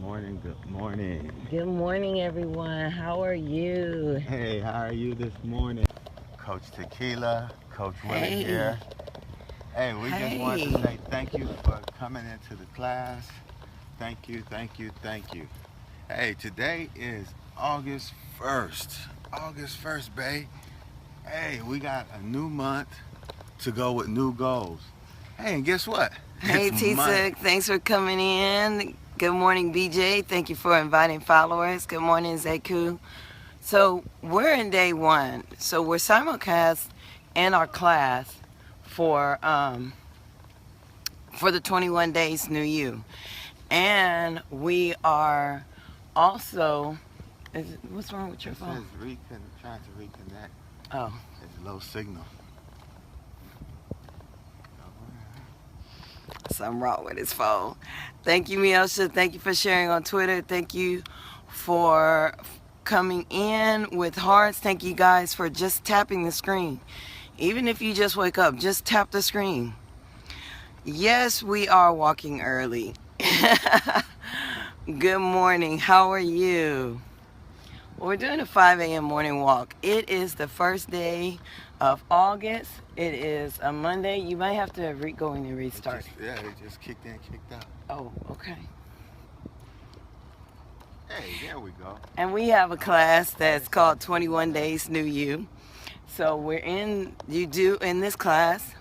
morning, good morning. Good morning, everyone. How are you? Hey, how are you this morning? Coach Tequila, Coach Willie Hey. here. Hey, we just wanted to Hey. say thank you for coming into the class. Thank you, thank you, thank you. Hey, today is August 1st. August 1st, babe. Hey, we got a new month to go with new goals. Hey, and guess what? Hey, It's Monday. Tisa. Thanks for coming in. Good morning, BJ. Thank you for inviting followers. Good morning, Zeku. So we're in day one. So we're simulcast in our class for the 21 days New You, and we are also. What's wrong with your phone? It says trying to reconnect. Oh. There's a low signal. Something wrong with his phone. Thank you, Miosha. Thank you for sharing on Twitter. Thank you for coming in with hearts. Thank you guys for just tapping the screen. Even if you just wake up, just tap the screen. Yes, we are walking early. Good morning. How are you? Well, we're doing a 5 a.m. morning walk. It is the first day of August. It is a Monday. You might have to go in and restart. It just kicked in, kicked out. Oh, okay. Hey, there we go. And we have a class that's called 21 Days New You. So in this class,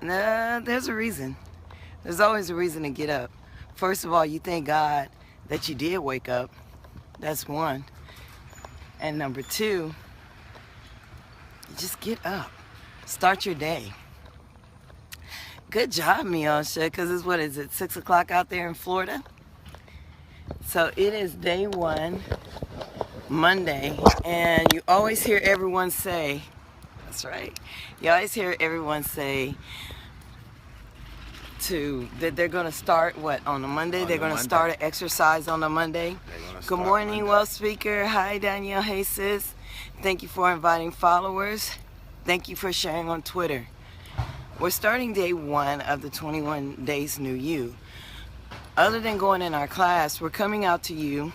there's a reason. There's always a reason to get up. First of all, you thank God that you did wake up. That's one. And number two, you just get up. Start your day. Good job, Miosha, because it's, 6 o'clock out there in Florida? So it is day one, Monday, and you always hear everyone say, that's right, you always hear everyone say that they're going to start on a Monday? They're going to start an exercise on a Monday. Good morning, Wealth Speaker. Hi, Danielle. Hey, sis. Thank you for inviting followers. Thank you for sharing on Twitter. We're starting day one of the 21 Days New You. Other than going in our class, we're coming out to you.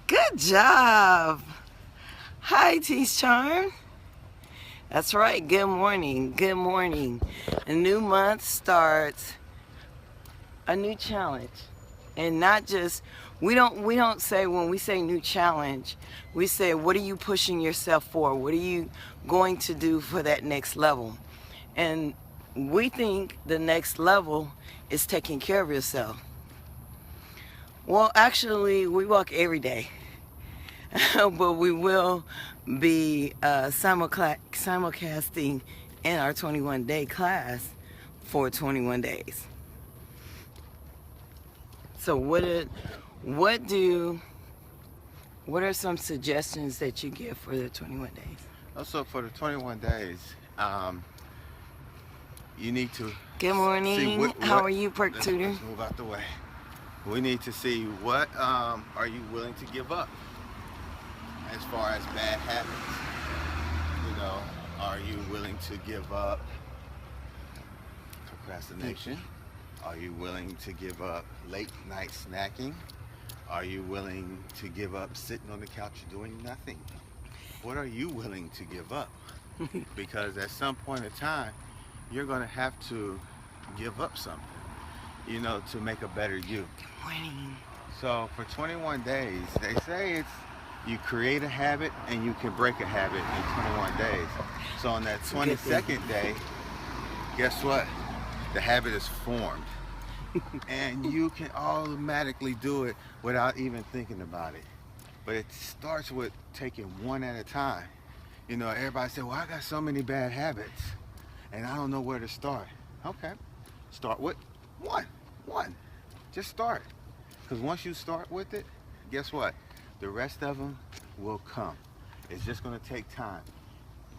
Good job. Hi, Tease Charm. That's right. Good morning. Good morning. A new month starts a new challenge. And not just, we don't say, when we say new challenge, we say, what are you pushing yourself for? What are you going to do for that next level? And we think the next level is taking care of yourself. Well, actually, we walk every day. But we will be simulcasting in our 21-day class for 21 days. So what are some suggestions that you give for the 21 days? Also, for the 21 days, you need to. Good morning. How are you, Perk Tutor? Let's move out the way. We need to see what are you willing to give up as far as bad habits. Are you willing to give up procrastination? Are you willing to give up late night snacking? Are you willing to give up sitting on the couch doing nothing? What are you willing to give up? Because at some point in time, you're going to have to give up something, to make a better you. Good morning. So for 21 days, they say you create a habit and you can break a habit in 21 days. So on that 22nd day, guess what? The habit is formed. And you can automatically do it without even thinking about it. But it starts with taking one at a time. Everybody say, well, I got so many bad habits and I don't know where to start. Okay, start with one. Just start. Because once you start with it, guess what? The rest of them will come. It's just going to take time.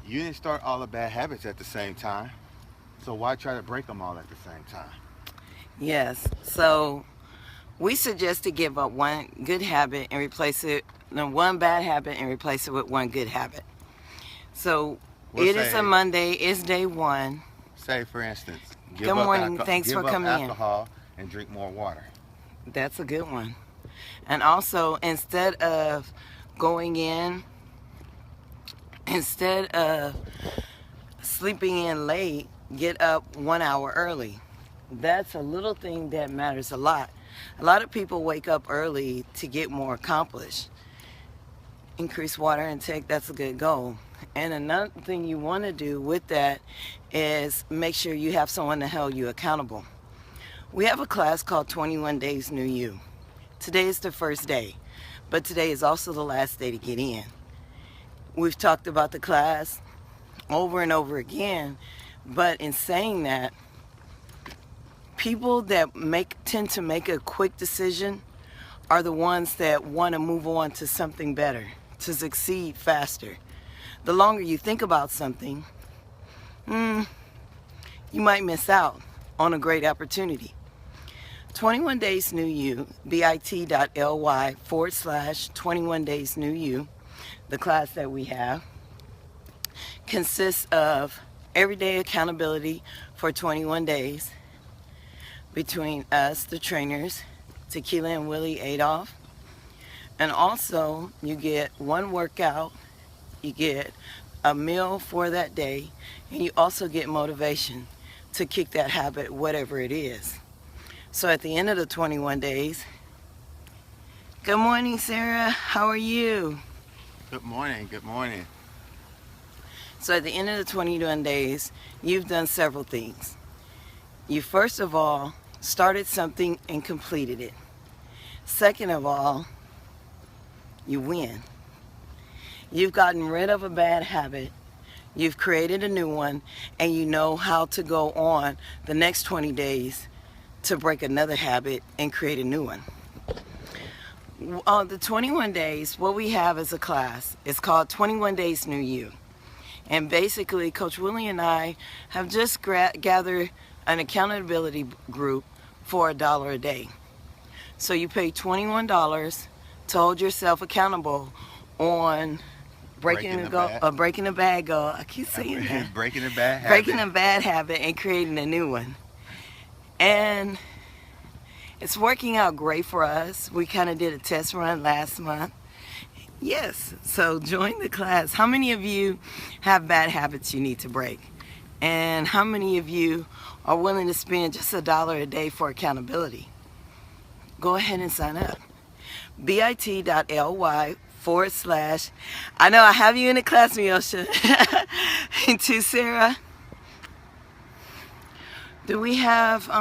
You didn't start all the bad habits at the same time. So why try to break them all at the same time? Yes. So we suggest to give up one good habit and replace it, one bad habit and replace it with one good habit. So it is a Monday. It's day one. Say, for instance, Good morning. Thanks for coming in. Give up alcohol and drink more water. That's a good one. And also, instead of sleeping in late, get up 1 hour early. That's a little thing that matters a lot. A lot of people wake up early to get more accomplished. Increase water intake, that's a good goal. And another thing you want to do with that is make sure you have someone to hold you accountable. We have a class called 21 Days New You. Today is the first day, but today is also the last day to get in. We've talked about the class over and over again, but in saying that, people that tend to make a quick decision are the ones that want to move on to something better, to succeed faster. The longer you think about something, you might miss out on a great opportunity. 21 Days New You, bit.ly/21 Days New You, the class that we have, consists of everyday accountability for 21 days between us, the trainers, Tequila and Willie Adolph. And also, you get one workout, you get a meal for that day, and you also get motivation to kick that habit, whatever it is. So at the end of the 21 days, good morning, Sarah. How are you? Good morning. Good morning. So at the end of the 21 days, you've done several things. You first of all started something and completed it. Second of all, you win. You've gotten rid of a bad habit. You've created a new one, and you know how to go on the next 20 days to break another habit and create a new one. On the 21 days, what we have as a class is called 21 Days New You. And basically, Coach Willie and I have just gathered an accountability group for $1 a day. So you pay $21 to hold yourself accountable on breaking a bad goal. I keep saying that. Breaking a bad habit. Breaking a bad habit and creating a new one. And it's working out great for us. We kind of did a test run last month. Yes, so join the class. How many of you have bad habits you need to break? And how many of you are willing to spend just $1 a day for accountability? Go ahead and sign up. bit.ly/ I know I have you in the class, Miosha. And to Sarah. Do we have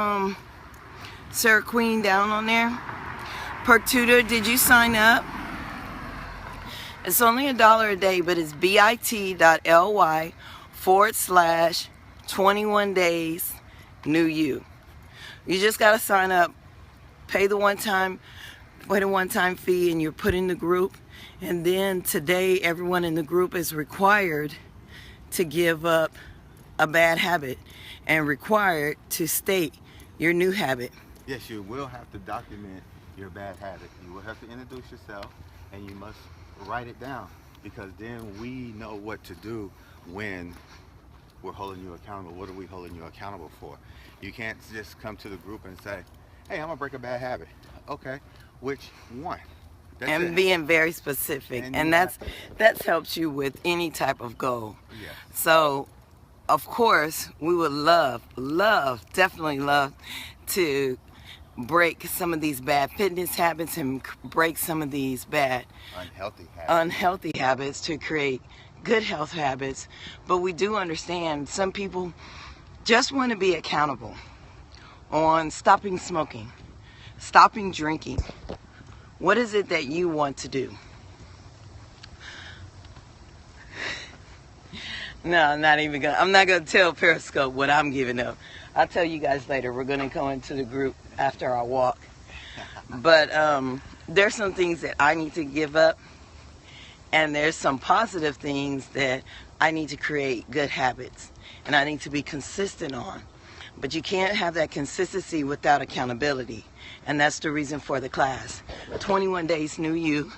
Sarah Queen down on there? Perk Tutor, did you sign up? It's only $1 a day, but it's bit.ly/21 Days New You. You just got to sign up, pay the one-time fee, and you're put in the group. And then today, everyone in the group is required to give up a bad habit and required to state your new habit. Yes, you will have to document your bad habit. You will have to introduce yourself, and you must write it down, because then we know what to do when we're holding you accountable. What are we holding you accountable for? You can't just come to the group and say, hey, I'm gonna break a bad habit. Okay, which one? And being very specific, and that's helps you with any type of goal. Yeah. So of course we would definitely love to break some of these bad fitness habits and break some of these bad unhealthy habits to create good health habits. But we do understand some people just want to be accountable on stopping smoking, stopping drinking. What is it that you want to do? No, I'm not gonna tell Periscope what I'm giving up. I'll tell you guys later. We're gonna go into the group after our walk. But there's some things that I need to give up, and there's some positive things that I need to create good habits, and I need to be consistent on. But you can't have that consistency without accountability, and that's the reason for the class. 21 Days New You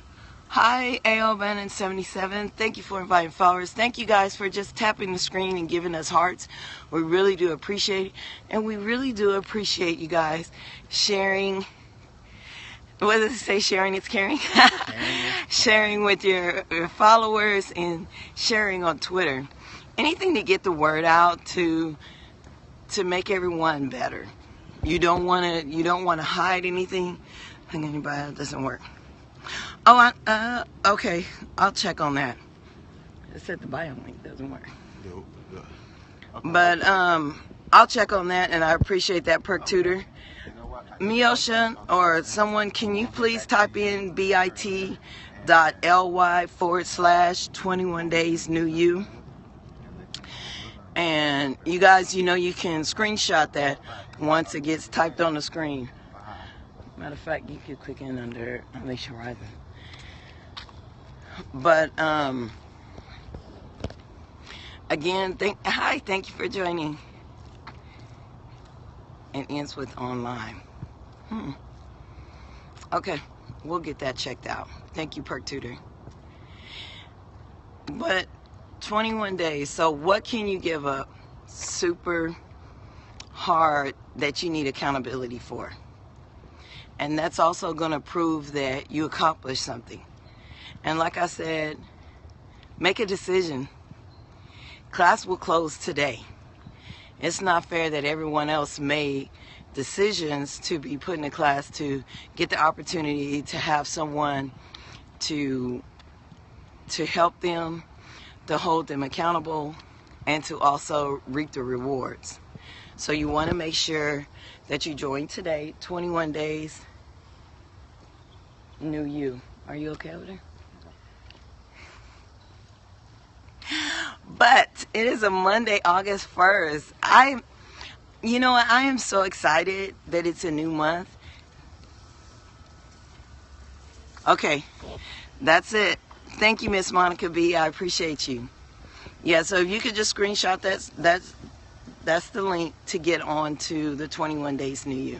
Hi, AO Bannon 77. Thank you for inviting followers. Thank you guys for just tapping the screen and giving us hearts. We really do appreciate it. And we really do appreciate you guys sharing. What does it say? Sharing is caring? Sharing with your followers and sharing on Twitter. Anything to get the word out to make everyone better. You don't want to hide anything. I think anybody that doesn't work. Oh, okay. I'll check on that. It said the bio link doesn't work. Okay. But I'll check on that, and I appreciate that, Perk Tutor. Miosha or someone, can you please type in bit.ly/21 days new you? And you guys, you know, you can screenshot that once it gets typed on the screen. Matter of fact, you could click in under Alicia Rising. But again, thank you for joining. It ends with online. Okay, we'll get that checked out. Thank you, Perk Tutor. But 21 days. So what can you give up super hard that you need accountability for? And that's also going to prove that you accomplished something. And like I said, make a decision. Class will close today. It's not fair that everyone else made decisions to be put in a class to get the opportunity to have someone to help them, to hold them accountable, and to also reap the rewards. So you want to make sure that you join today. 21 days, new you. Are you okay over there? But it is a Monday, August 1st. You know what? I am so excited that it's a new month. Okay, that's it. Thank you, Miss Monica B. I appreciate you. Yeah, so if you could just screenshot that's the link to get on to the 21 Days New You.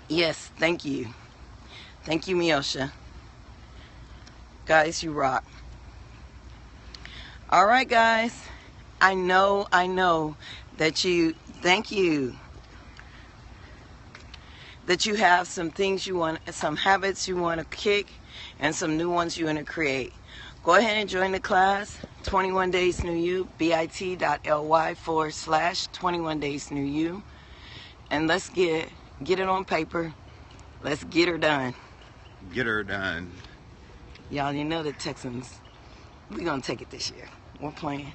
Yes, thank you. Thank you, Miosha. Guys, you rock. All right, guys. I know that thank you, that you have some things you want, some habits you want to kick, and some new ones you want to create. Go ahead and join the class, 21 Days New You, bit.ly/21 Days New You. And let's get it on paper. Let's get her done. Get her done. Y'all, you know the Texans, we're going to take it this year. We're playing.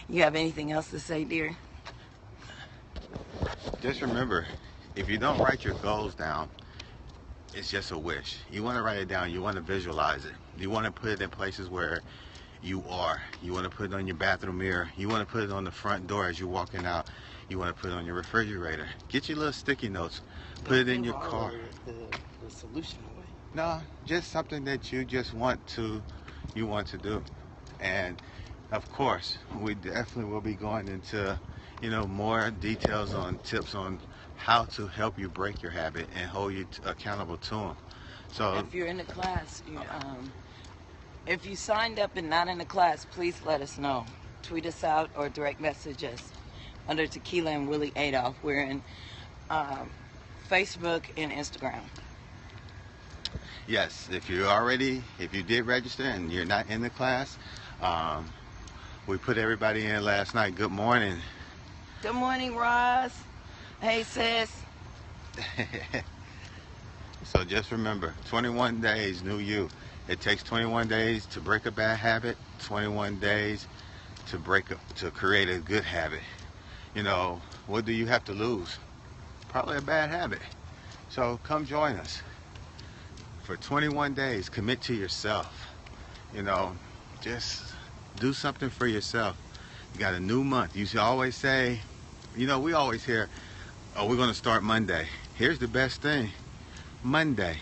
You have anything else to say, dear? Just remember, if you don't write your goals down, it's just a wish. You want to write it down. You want to visualize it. You want to put it in places where you are. You want to put it on your bathroom mirror. You want to put it on the front door as you're walking out. You want to put it on your refrigerator. Get your little sticky notes. Put it in your car. The solution away. No, just something that you just want to do. And of course, we definitely will be going into, more details on tips on how to help you break your habit and hold you accountable to them. So if you're in the class, if you signed up and not in the class, please let us know. Tweet us out or direct message us under Tequila and Willie Adolph. We're in Facebook and Instagram. Yes, if you did register and you're not in the class, we put everybody in last night. Good morning. Good morning, Roz. Hey, sis. So just remember, 21 days, new you. It takes 21 days to break a bad habit, 21 days to create a good habit. What do you have to lose? Probably a bad habit. So come join us. For 21 days, commit to yourself. Just do something for yourself. You got a new month. You should always say, we always hear, oh, we're going to start Monday. Here's the best thing. Monday.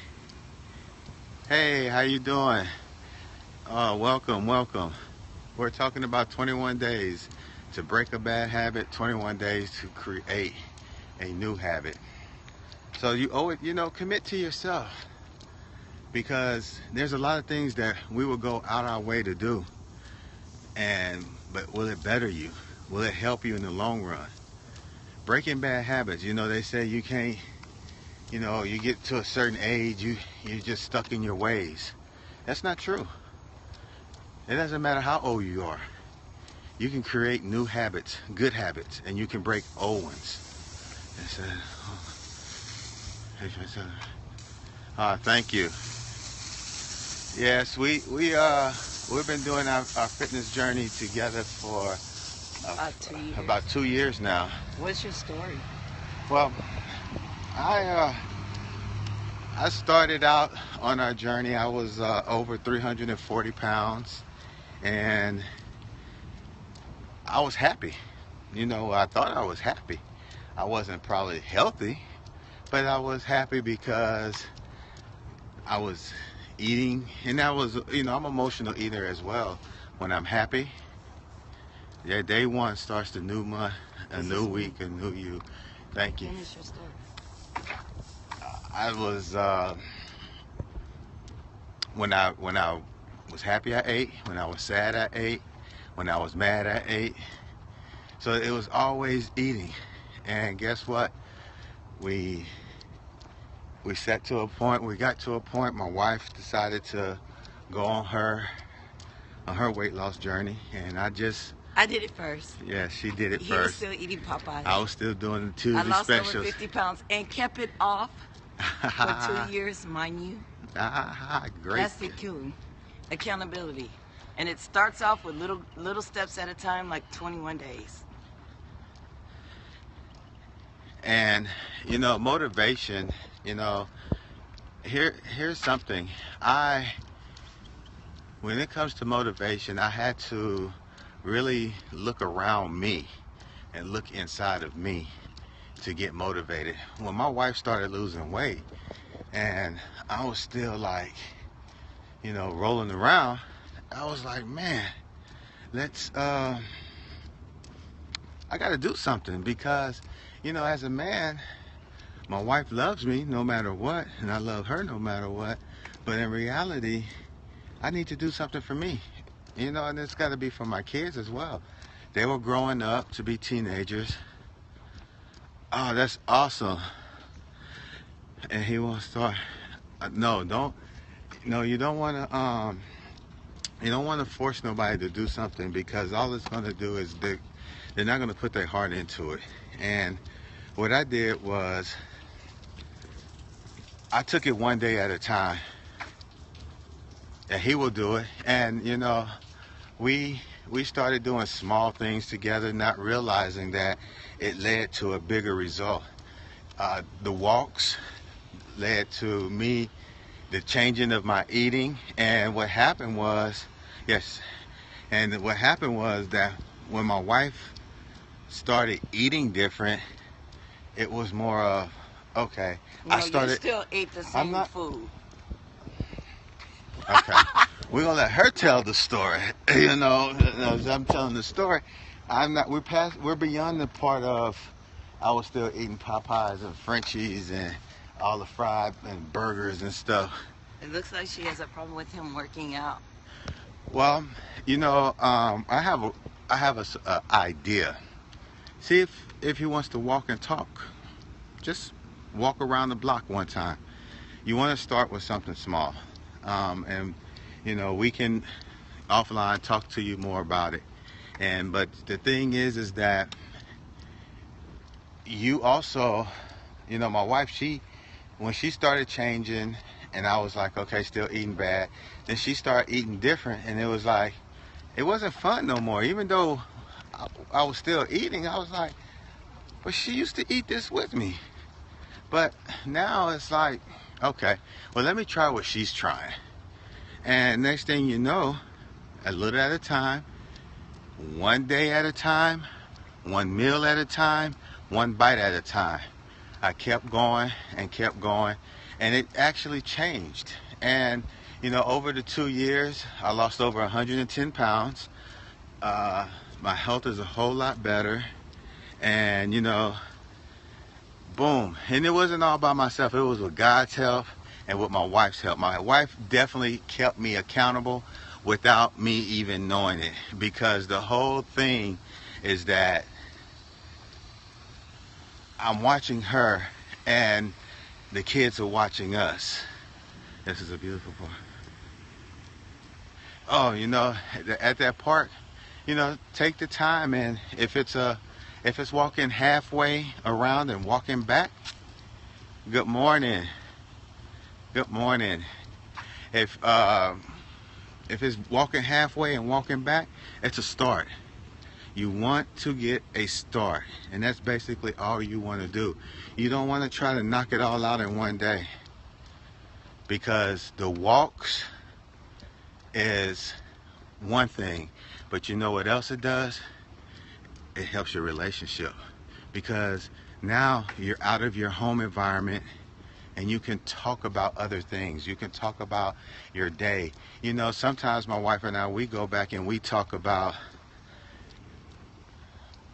Hey, how you doing? Oh, welcome. We're talking about 21 days to break a bad habit, 21 days to create a new habit. So you owe it, commit to yourself, because there's a lot of things that we will go out our way to do, but will it better you? Will it help you in the long run? Breaking bad habits, they say you can't, you get to a certain age, you're just stuck in your ways. That's not true. It doesn't matter how old you are. You can create new habits, good habits, and you can break old ones. Thank you. Yes, we've been doing our fitness journey together for about 2 years now. What's your story? Well, I started out on our journey. I was over 340 pounds, and I was happy. I thought I was happy. I wasn't probably healthy, but I was happy because I was eating, and I was, I'm an emotional eater as well. When I'm happy, yeah, day one starts the new month, a new week, a new you. Thank you. Finish your story. I was when I was happy, I ate. When I was sad, I ate. When I was mad, I ate. So it was always eating. And guess what? We got to a point, my wife decided to go on her weight loss journey, and I did it first. Yeah, she did it He first. was still eating Popeyes. I was still doing the Tuesday I lost specials. over 50 pounds and kept it off for 2 years, mind you. Great. That's the key. Accountability. And it starts off with little steps at a time, like 21 days. And motivation, here's something. When it comes to motivation, I had to really look around me and look inside of me to get motivated. When my wife started losing weight and I was still like, rolling around, I was like, man, I got to do something, because as a man, my wife loves me no matter what, and I love her no matter what. But in reality, I need to do something for me, and it's got to be for my kids as well. They were growing up to be teenagers. Oh, that's awesome. And he wants to start. No, you don't want to. You don't want to force nobody to do something, because all it's going to do is they're not going to put their heart into it. And what I did was I took it one day at a time. And he will do it. And we started doing small things together, not realizing that it led to a bigger result. The walks led to me, the changing of my eating. And what happened was that when my wife started eating different, it was more of, okay, You still ate the same food. Okay. We're gonna let her tell the story. As I'm telling the story, we're beyond the part of I was still eating Popeyes and Frenchies and all the fried and burgers and stuff. It looks like she has a problem with him working out. Well, I have a idea. See if he wants to walk and talk. Just walk around the block one time. You want to start with something small, and we can offline talk to you more about it. But the thing is that you also, my wife, when she started changing, and I was like, okay, still eating bad, then she started eating different, and it was like, it wasn't fun no more. Even though I was still eating, I was like, but she used to eat this with me. But now it's like, okay, well, let me try what she's trying. And next thing you know, a little at a time, one day at a time, one meal at a time, one bite at a time, I kept going, and it actually changed. And over the 2 years, I lost over 110 pounds. My health is a whole lot better, and boom. And it wasn't all by myself. It was with God's help and with my wife's help. My wife definitely kept me accountable without me even knowing it, because the whole thing is that I'm watching her and the kids are watching us. This is a beautiful park. Oh, you know, at that park, you know, take the time, and if it's walking halfway around and walking back, good morning. Good morning. If it's walking halfway and walking back, it's a start. You want to get a start, and that's basically all you want to do. You don't want to try to knock it all out in one day, because the walks is one thing, but you know what else it does? It helps your relationship, because now you're out of your home environment and you can talk about other things. You can talk about your day. You know, sometimes my wife and I, we go back and we talk about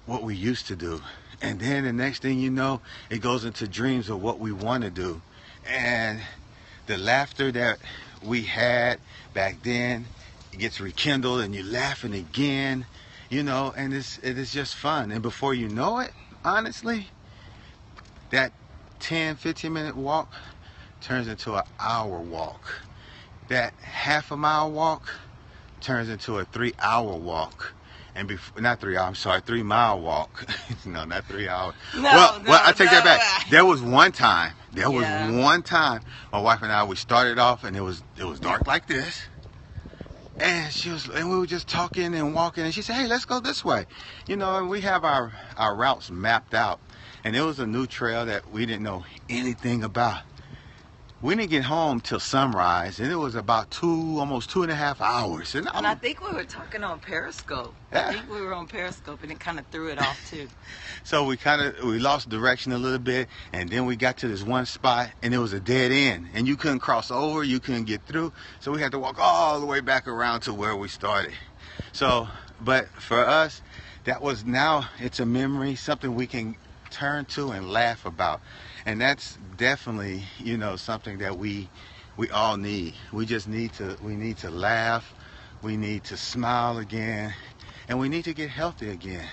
what we used to do, and then the next thing you know, it goes into dreams of what we want to do, and the laughter that we had back then, it gets rekindled and you're laughing again, you know, and it is just fun. And before you know it, honestly, that 10-15 minute walk turns into an hour walk. That half a mile walk turns into a 3-hour walk. And before, not 3 hours, I'm sorry, 3 mile walk. No, not 3 hours. No, well, I take that no. back. There was one time. One time, my wife and I, we started off, and it was dark like this, and we were just talking and walking, and she said, "Hey, let's go this way," you know. And we have our routes mapped out, and it was a new trail that we didn't know anything about. We didn't get home till sunrise, and it was about almost 2.5 hours. And I think we were talking on Periscope. Yeah. I think we were on Periscope, and it kind of threw it off too. So we lost direction a little bit, and then we got to this one spot, and it was a dead end, and you couldn't cross over, you couldn't get through, so we had to walk all the way back around to where we started. So, but for us, now it's a memory, something we can turn to and laugh about. And that's definitely, you know, something that we all need. We need to laugh, we need to smile again, and we need to get healthy again.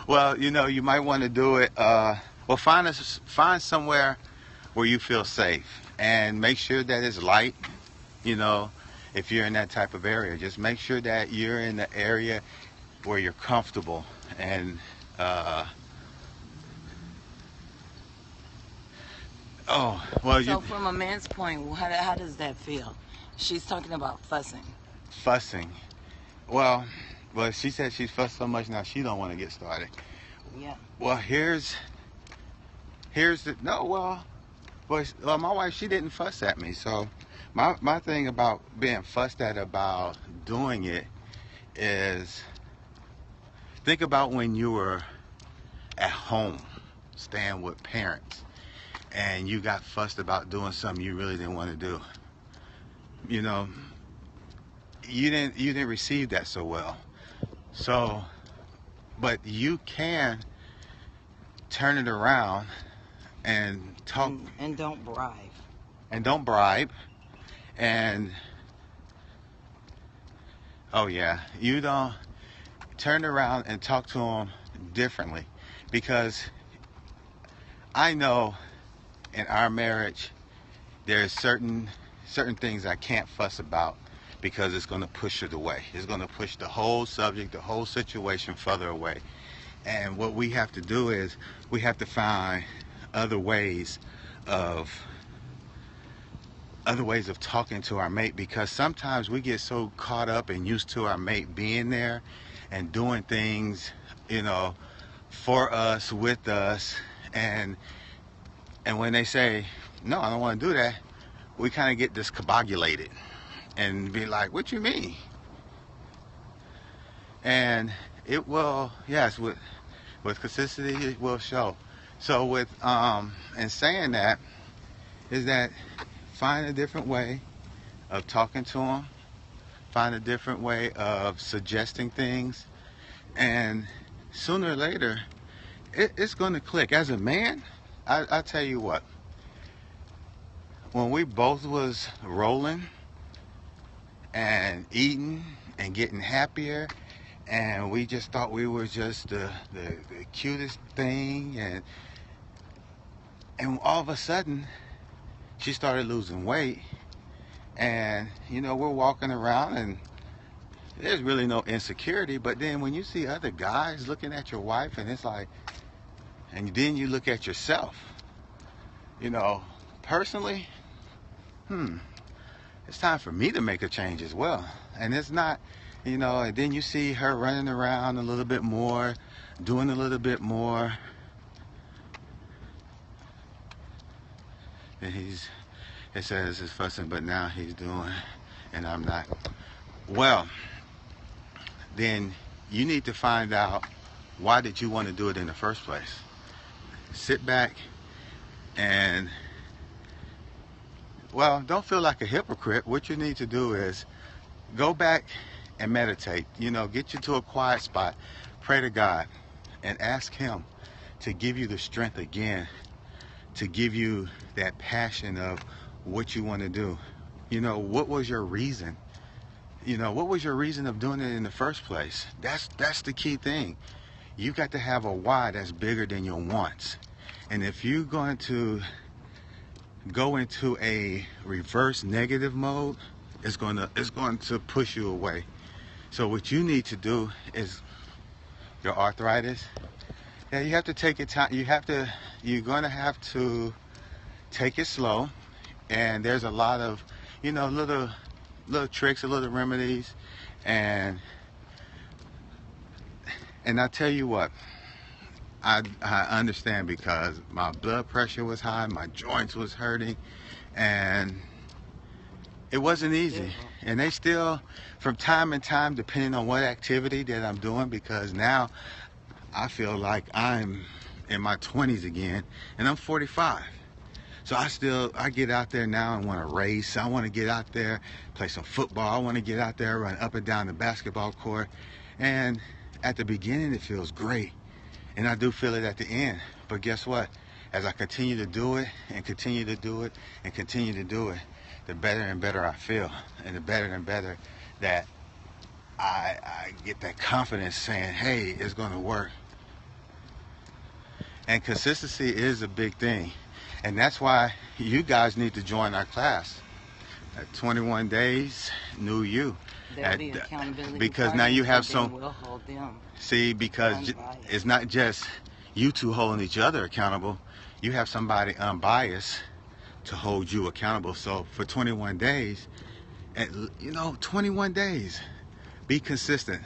Well, you know, you might want to do it, well, find somewhere where you feel safe, and make sure that it's light. You know, if you're in that type of area, just make sure that you're in the area where you're comfortable. And oh, well, so from a man's point, how does that feel? She's talking about fussing. Fussing. Well, she said she's fussed so much now she don't want to get started. Yeah. Well, here's the well, my wife, she didn't fuss at me. So my thing about being fussed at about doing it is, think about when you were at home staying with parents and you got fussed about doing something you really didn't want to do. You know, you didn't receive that so well. So, but you can turn it around and talk. And don't bribe. And don't bribe. And oh yeah, you don't turn around and talk to them differently, because I know in our marriage there's certain things I can't fuss about, because it's going to push it away. It's going to push the whole subject, the whole situation further away. And what we have to do is we have to find other ways of talking to our mate, because sometimes we get so caught up and used to our mate being there and doing things, you know, for us, with us, and when they say, no, I don't want to do that, we kind of get discombobulated and be like, what you mean? And it will, yes, with consistency, it will show. So with and saying that is that, find a different way of talking to them, find a different way of suggesting things, And sooner or later, it's going to click. As a man, I tell you what, when we both was rolling and eating and getting happier, and we just thought we were just the cutest thing, and all of a sudden she started losing weight, and you know, we're walking around and there's really no insecurity. But then when you see other guys looking at your wife, and it's like, and then you look at yourself, you know, personally, it's time for me to make a change as well. And it's not, you know, and then you see her running around a little bit more, doing a little bit more. And it says he's fussing, but now he's doing, and I'm not. Well, then you need to find out, why did you want to do it in the first place? Sit back and, well, don't feel like a hypocrite. What you need to do is go back and meditate. You know, get you to a quiet spot, pray to God, and ask Him to give you the strength again, to give you that passion of what you want to do. You know, what was your reason? You know, what was your reason of doing it in the first place? That's the key thing. You got to have a why that's bigger than your wants. And if you're going to go into a reverse negative mode, it's going to push you away. So what you need to do is, your arthritis, yeah, you have to take it time. You're going to have to take it slow. And there's a lot of, you know, little tricks, little remedies, and I tell you what, I understand, because my blood pressure was high, my joints was hurting, and it wasn't easy. And they still, from time to time, depending on what activity that I'm doing, because now I feel like I'm in my 20s again, and I'm 45. So I get out there now and want to race. I want to get out there, play some football. I want to get out there, run up and down the basketball court. And at the beginning, it feels great. And I do feel it at the end. But guess what? As I continue to do it and continue to do it and continue to do it, the better and better I feel. And the better and better that I get that confidence saying, hey, it's going to work. And consistency is a big thing. And that's why you guys need to join our class at 21 Days New You. There'll be accountability because now you have some. We'll hold them. See, because it's not just you two holding each other accountable. You have somebody unbiased to hold you accountable. So for 21 days, and 21 days, be consistent.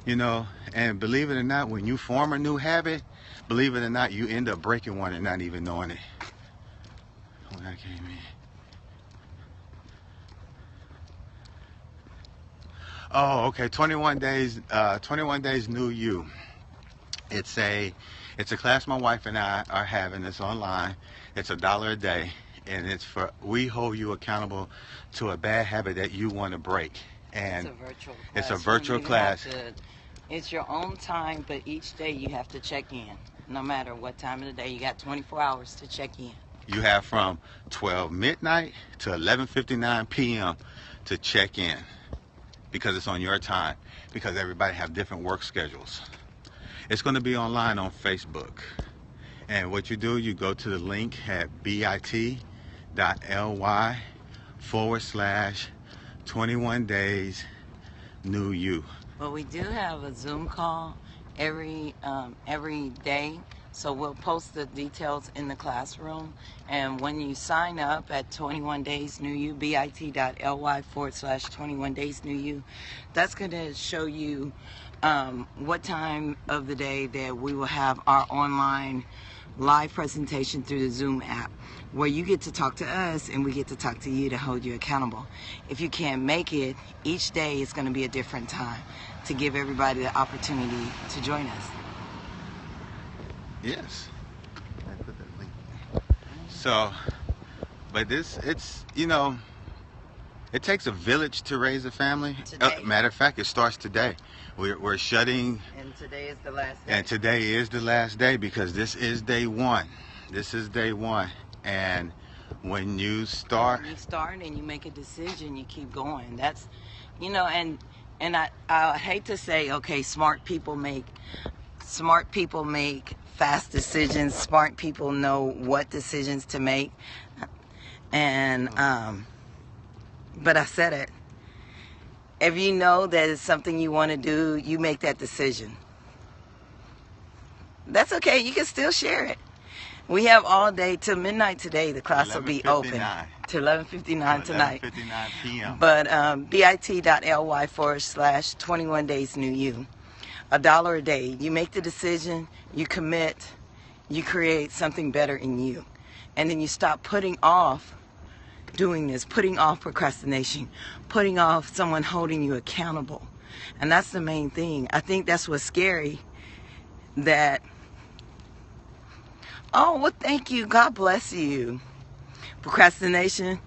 You know, and believe it or not, when you form a new habit, believe it or not, you end up breaking one and not even knowing it. When I came in. Oh, okay. 21 days. 21 Days New You. It's a class my wife and I are having. It's online. It's $1 a day, and we hold you accountable to a bad habit that you want to break. And it's a virtual class. It's your own time, but each day you have to check in. No matter what time of the day, you got 24 hours to check in. You have from 12 midnight to 11:59 p.m. to check in, because it's on your time, because everybody have different work schedules. It's going to be online on Facebook. And what you do, you go to the link at bit.ly/21 Days New You. Well, we do have a Zoom call every day. So we'll post the details in the classroom. And when you sign up at 21 Days New You, bit.ly/21 Days New You, that's going to show you what time of the day that we will have our online live presentation through the Zoom app, where you get to talk to us and we get to talk to you to hold you accountable. If you can't make it, each day is going to be a different time to give everybody the opportunity to join us. Yes. I put that link. So, but it's It takes a village to raise a family. Today. Matter of fact, it starts today. We're shutting. And today is the last day. And today is the last day because this is day one. This is day one. And when you start And you make a decision, you keep going. That's, you know, and I hate to say, okay, smart people make fast decisions. Smart people know what decisions to make. And but I said it. If you know that it's something you want to do, you make that decision. That's okay. You can still share it. We have all day till midnight today. The class will be open to 11:59 tonight. 11:59 p.m. But bit.ly/21 days new you. $1 a day. You make the decision. You commit. You create something better in you, and then you stop putting off doing this, putting off procrastination, putting off someone holding you accountable. And that's the main thing. I think that's what's scary. That, oh, well, thank you. God bless you. Procrastination.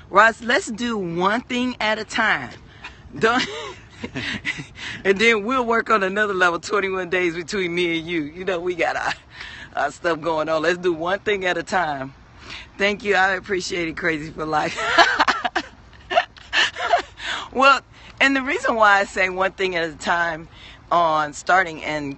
Ross, let's do one thing at a time. Don't and then we'll work on another level, 21 days between me and you. You know, we got our stuff going on. Let's do one thing at a time. Thank you. I appreciate it, Crazy for Life. Well, and the reason why I say one thing at a time on starting and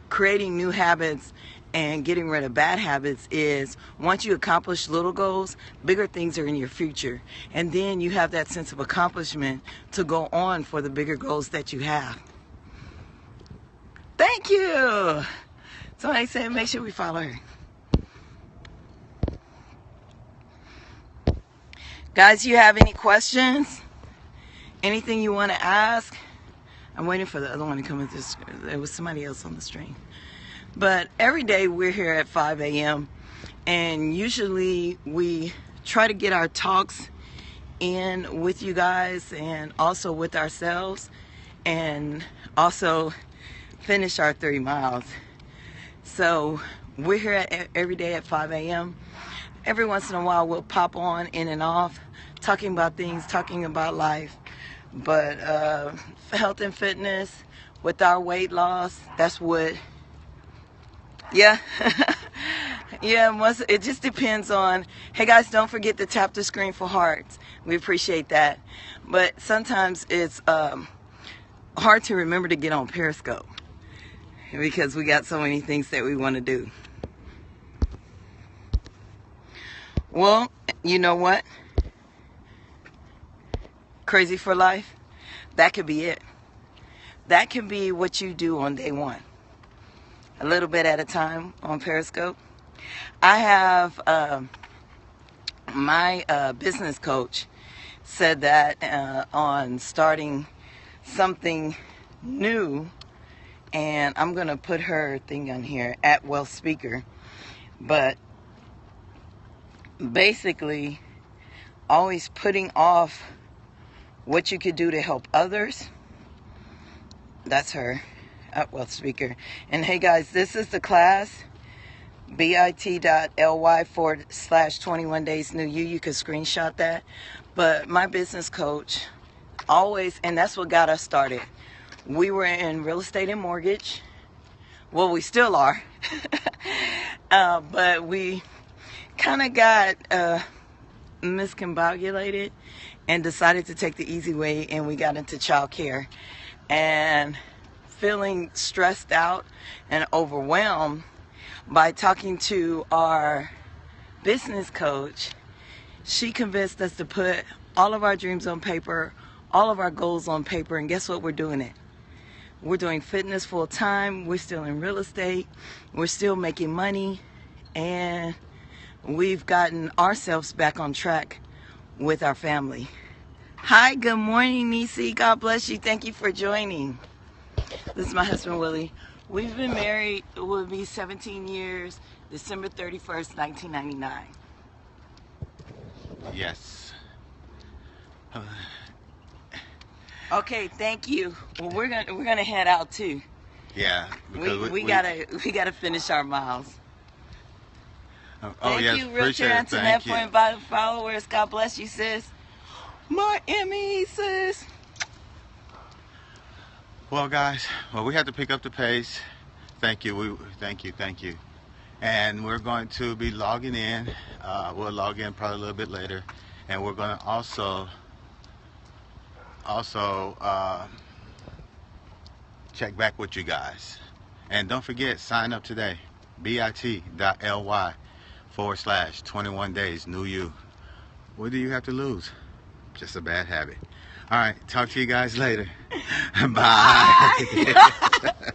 creating new habits and getting rid of bad habits is once you accomplish little goals, bigger things are in your future. And then you have that sense of accomplishment to go on for the bigger goals that you have. Thank you. Somebody said make sure we follow her. Guys, you have any questions? Anything you want to ask? I'm waiting for the other one to come in. There was somebody else on the stream. But every day we're here at 5 a.m. and usually we try to get our talks in with you guys and also with ourselves and also finish our 30 miles. So we're here every day at 5 a.m. Every once in a while we'll pop on in and off, talking about things, talking about life. But health and fitness, with our weight loss, that's what, yeah. Yeah, it just depends on, hey guys, don't forget to tap the screen for hearts. We appreciate that. But sometimes it's hard to remember to get on Periscope because we got so many things that we want to do. Well, you know what? Crazy for Life, that could be it. That can be what you do on day one. A little bit at a time on Periscope. I have my business coach said that on starting something new, and I'm going to put her thing on here, at Wealth Speaker, but basically always putting off what you could do to help others. That's her, at Wealth Speaker. And hey guys, this is the class, bit.ly/21 days new you. You can screenshot that. But my business coach always, and that's what got us started. We were in real estate and mortgage. Well, we still are. But we kind of got miscombobulated and decided to take the easy way, and we got into childcare. And feeling stressed out and overwhelmed, by talking to our business coach, she convinced us to put all of our dreams on paper, all of our goals on paper, and guess what? We're doing it. We're doing fitness full time. We're still in real estate. We're still making money, and we've gotten ourselves back on track with our family. Hi, good morning, Nisi. God bless you. Thank you for joining. This is my husband, Willie. We've been married, it will be 17 years, December 31st, 1999. Yes. Okay, thank you. Well, we're gonna head out too. Yeah. We gotta finish our miles. Oh Thank yes, you, appreciate Realtor it. Antoinette, Thank for you. inviting followers. God bless you, sis. More Emmy, sis. Well, guys, we have to pick up the pace. Thank you. Thank you. And we're going to be logging in. We'll log in probably a little bit later, and we're going to also check back with you guys. And don't forget, sign up today. bit.ly/21 days new you. What do you have to lose? Just a bad habit. All right, talk to you guys later. Bye.